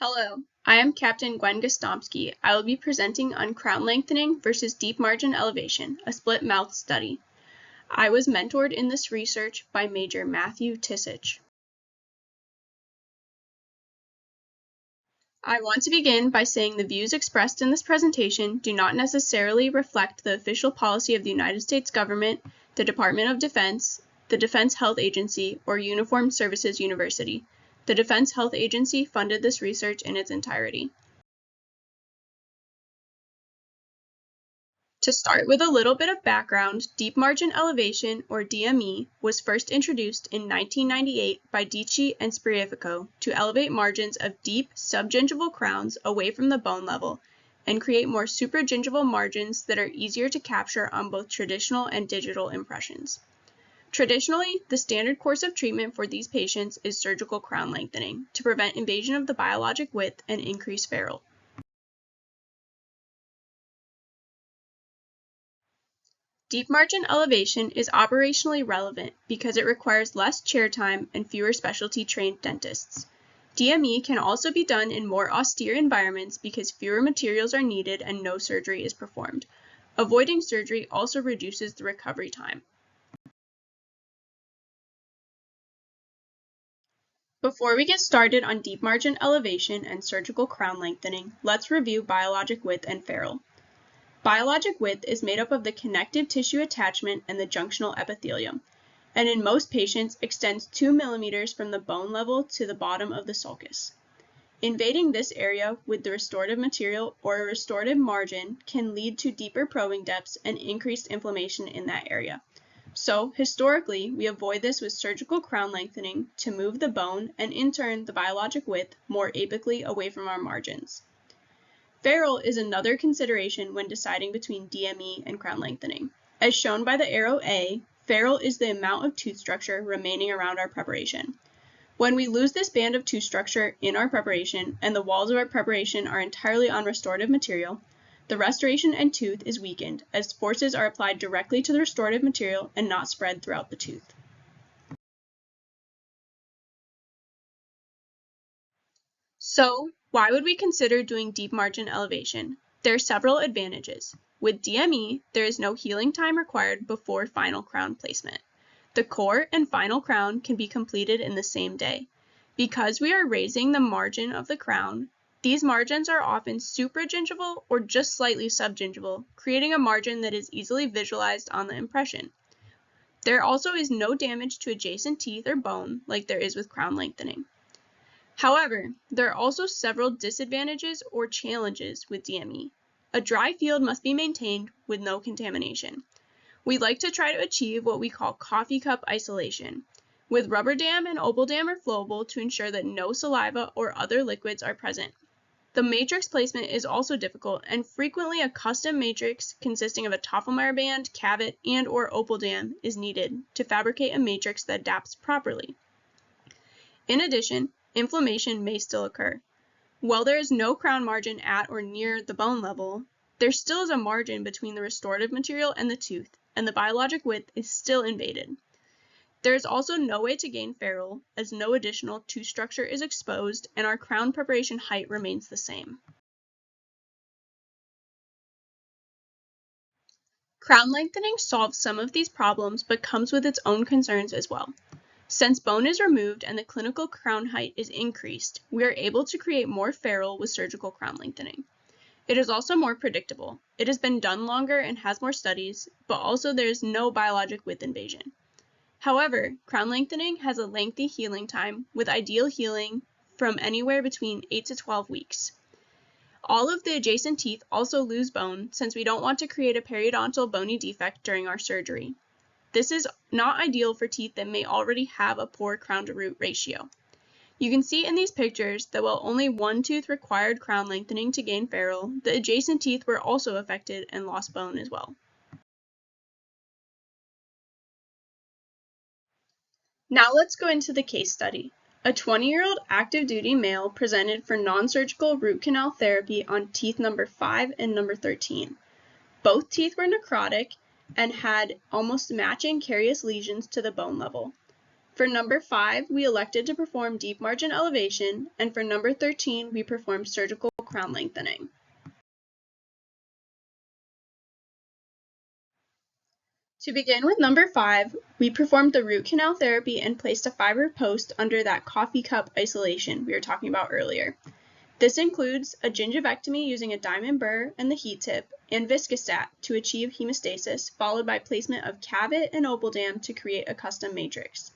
Hello, I am Captain Gwen Gostomski. I will be presenting on crown lengthening versus deep margin elevation, a split mouth study. I was mentored in this research by Major Matthew Tisich. I want to begin by saying the views expressed in this presentation do not necessarily reflect the official policy of the United States government, the Department of Defense, the Defense Health Agency, or Uniformed Services University. The Defense Health Agency funded this research in its entirety. To start with a little bit of background, deep margin elevation, or DME, was first introduced in 1998 by Dici and Spriafico to elevate margins of deep subgingival crowns away from the bone level and create more supragingival margins that are easier to capture on both traditional and digital impressions. Traditionally, the standard course of treatment for these patients is surgical crown lengthening to prevent invasion of the biologic width and increase ferrule. Deep margin elevation is operationally relevant because it requires less chair time and fewer specialty trained dentists. DME can also be done in more austere environments because fewer materials are needed and no surgery is performed. Avoiding surgery also reduces the recovery time. Before we get started on deep margin elevation and surgical crown lengthening, let's review biologic width and ferrule. Biologic width is made up of the connective tissue attachment and the junctional epithelium, and in most patients extends 2 millimeters from the bone level to the bottom of the sulcus. Invading this area with the restorative material or a restorative margin can lead to deeper probing depths and increased inflammation in that area. So, historically, we avoid this with surgical crown lengthening to move the bone and in turn the biologic width more apically away from our margins. Ferrule is another consideration when deciding between DME and crown lengthening. As shown by the arrow A, ferrule is the amount of tooth structure remaining around our preparation. When we lose this band of tooth structure in our preparation and the walls of our preparation are entirely on restorative material, the restoration end tooth is weakened as forces are applied directly to the restorative material and not spread throughout the tooth. So, why would we consider doing deep margin elevation? There are several advantages. With DME, there is no healing time required before final crown placement. The core and final crown can be completed in the same day. Because we are raising the margin of the crown, these margins are often supragingival or just slightly subgingival, creating a margin that is easily visualized on the impression. There also is no damage to adjacent teeth or bone like there is with crown lengthening. However, there are also several disadvantages or challenges with DME. A dry field must be maintained with no contamination. We like to try to achieve what we call coffee cup isolation, with rubber dam and opal dam or flowable to ensure that no saliva or other liquids are present. The matrix placement is also difficult, and frequently a custom matrix consisting of a Toffelmeyer band, cavit, and or opal dam is needed to fabricate a matrix that adapts properly. In addition, inflammation may still occur. While there is no crown margin at or near the bone level, there still is a margin between the restorative material and the tooth, and the biologic width is still invaded. There is also no way to gain ferrule, as no additional tooth structure is exposed and our crown preparation height remains the same. Crown lengthening solves some of these problems but comes with its own concerns as well. Since bone is removed and the clinical crown height is increased, we are able to create more ferrule with surgical crown lengthening. It is also more predictable. It has been done longer and has more studies, but also there is no biologic width invasion. However, crown lengthening has a lengthy healing time, with ideal healing from anywhere between 8 to 12 weeks. All of the adjacent teeth also lose bone since we don't want to create a periodontal bony defect during our surgery. This is not ideal for teeth that may already have a poor crown to root ratio. You can see in these pictures that while only one tooth required crown lengthening to gain ferrule, the adjacent teeth were also affected and lost bone as well. Now let's go into the case study. A 20-year-old active duty male presented for non-surgical root canal therapy on teeth number 5 and number 13. Both teeth were necrotic and had almost matching carious lesions to the bone level. For number 5, we elected to perform deep margin elevation, and for number 13, we performed surgical crown lengthening. To begin with number 5, we performed the root canal therapy and placed a fiber post under that coffee cup isolation we were talking about earlier. This includes a gingivectomy using a diamond burr and the heat tip, and viscostat to achieve hemostasis, followed by placement of cavit and opal dam to create a custom matrix.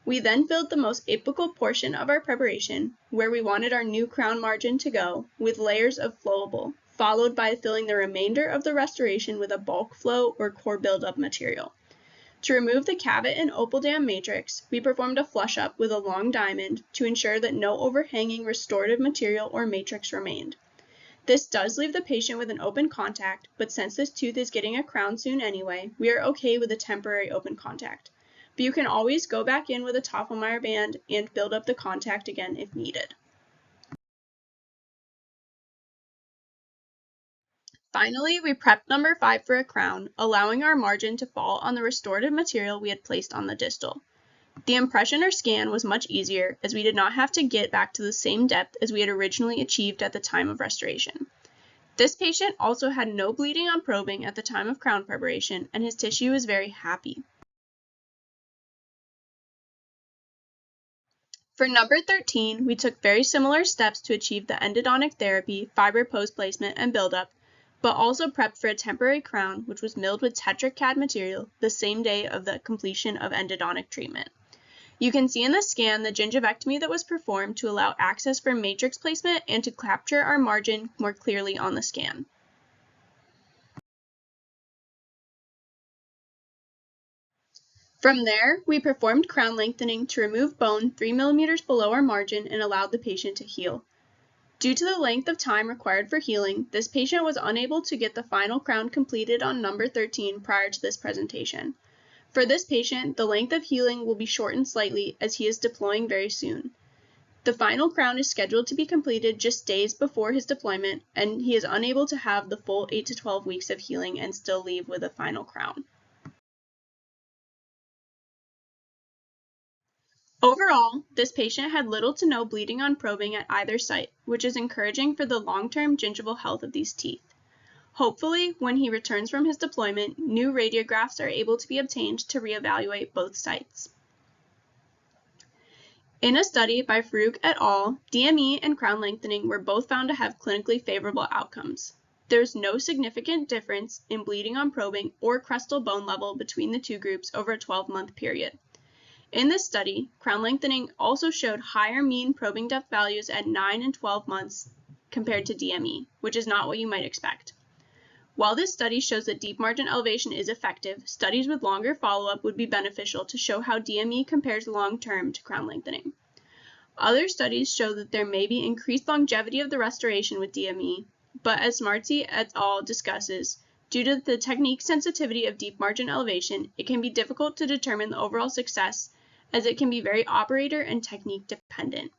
We then filled the most apical portion of our preparation, where we wanted our new crown margin to go, with layers of flowable, followed by filling the remainder of the restoration with a bulk flow or core buildup material. To remove the cavit and opal dam matrix, we performed a flush up with a long diamond to ensure that no overhanging restorative material or matrix remained. This does leave the patient with an open contact, but since this tooth is getting a crown soon anyway, we are okay with a temporary open contact. But you can always go back in with a Toffelmeyer band and build up the contact again if needed. Finally, we prepped number 5 for a crown, allowing our margin to fall on the restorative material we had placed on the distal. The impression or scan was much easier, as we did not have to get back to the same depth as we had originally achieved at the time of restoration. This patient also had no bleeding on probing at the time of crown preparation, and his tissue was very happy. For number 13, we took very similar steps to achieve the endodontic therapy, fiber post placement, and buildup, but also prepped for a temporary crown, which was milled with Tetra Cad material the same day of the completion of endodontic treatment. You can see in the scan the gingivectomy that was performed to allow access for matrix placement and to capture our margin more clearly on the scan. From there, we performed crown lengthening to remove bone 3 mm below our margin and allowed the patient to heal. Due to the length of time required for healing, this patient was unable to get the final crown completed on number 13 prior to this presentation. For this patient, the length of healing will be shortened slightly as he is deploying very soon. The final crown is scheduled to be completed just days before his deployment, and he is unable to have the full 8 to 12 weeks of healing and still leave with a final crown. Overall, this patient had little to no bleeding on probing at either site, which is encouraging for the long-term gingival health of these teeth. Hopefully, when he returns from his deployment, new radiographs are able to be obtained to reevaluate both sites. In a study by Farouk et al., DME and crown lengthening were both found to have clinically favorable outcomes. There is no significant difference in bleeding on probing or crestal bone level between the two groups over a 12-month period. In this study, crown lengthening also showed higher mean probing depth values at 9 and 12 months compared to DME, which is not what you might expect. While this study shows that deep margin elevation is effective, studies with longer follow-up would be beneficial to show how DME compares long-term to crown lengthening. Other studies show that there may be increased longevity of the restoration with DME, but as Smartsy et al. Discusses, due to the technique sensitivity of deep margin elevation, it can be difficult to determine the overall success, as it can be very operator and technique dependent.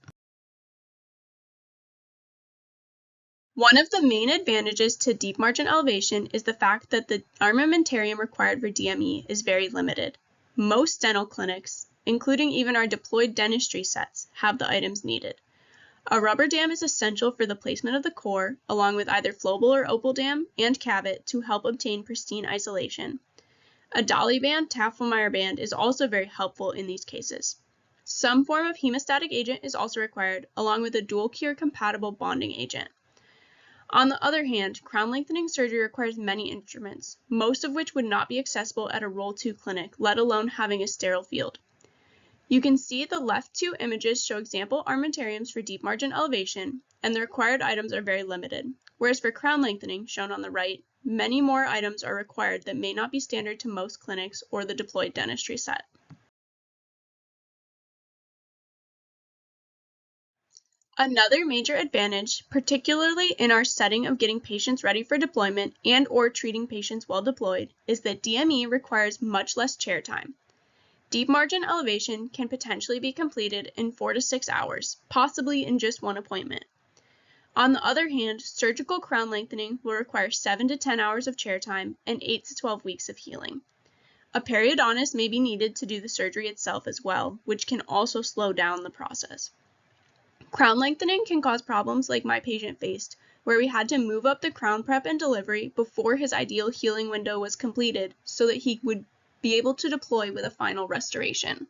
One of the main advantages to deep margin elevation is the fact that the armamentarium required for DME is very limited. Most dental clinics, including even our deployed dentistry sets, have the items needed. A rubber dam is essential for the placement of the core, along with either flowable or opal dam and cavit to help obtain pristine isolation. A dolly band, Toffelmeyer band is also very helpful in these cases. Some form of hemostatic agent is also required, along with a dual cure compatible bonding agent. On the other hand, crown lengthening surgery requires many instruments, most of which would not be accessible at a Roll 2 clinic, let alone having a sterile field. You can see the left two images show example armamentariums for deep margin elevation, and the required items are very limited, whereas for crown lengthening, shown on the right, many more items are required that may not be standard to most clinics or the deployed dentistry set. Another major advantage, particularly in our setting of getting patients ready for deployment and or treating patients while deployed, is that DME requires much less chair time. Deep margin elevation can potentially be completed in 4 to 6 hours, possibly in just one appointment. On the other hand, surgical crown lengthening will require 7 to 10 hours of chair time and 8 to 12 weeks of healing. A periodontist may be needed to do the surgery itself as well, which can also slow down the process. Crown lengthening can cause problems like my patient faced, where we had to move up the crown prep and delivery before his ideal healing window was completed so that he would be able to deploy with a final restoration.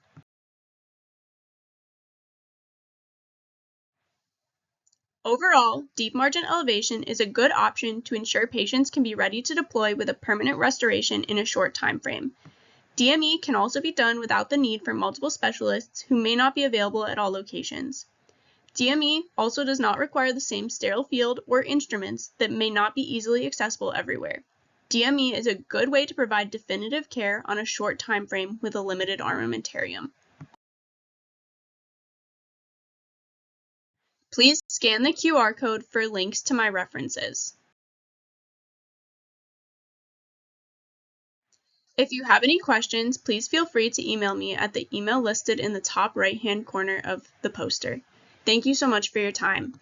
Overall, deep margin elevation is a good option to ensure patients can be ready to deploy with a permanent restoration in a short time frame. DME can also be done without the need for multiple specialists who may not be available at all locations. DME also does not require the same sterile field or instruments that may not be easily accessible everywhere. DME is a good way to provide definitive care on a short time frame with a limited armamentarium. Please scan the QR code for links to my references. If you have any questions, please feel free to email me at the email listed in the top right-hand corner of the poster. Thank you so much for your time.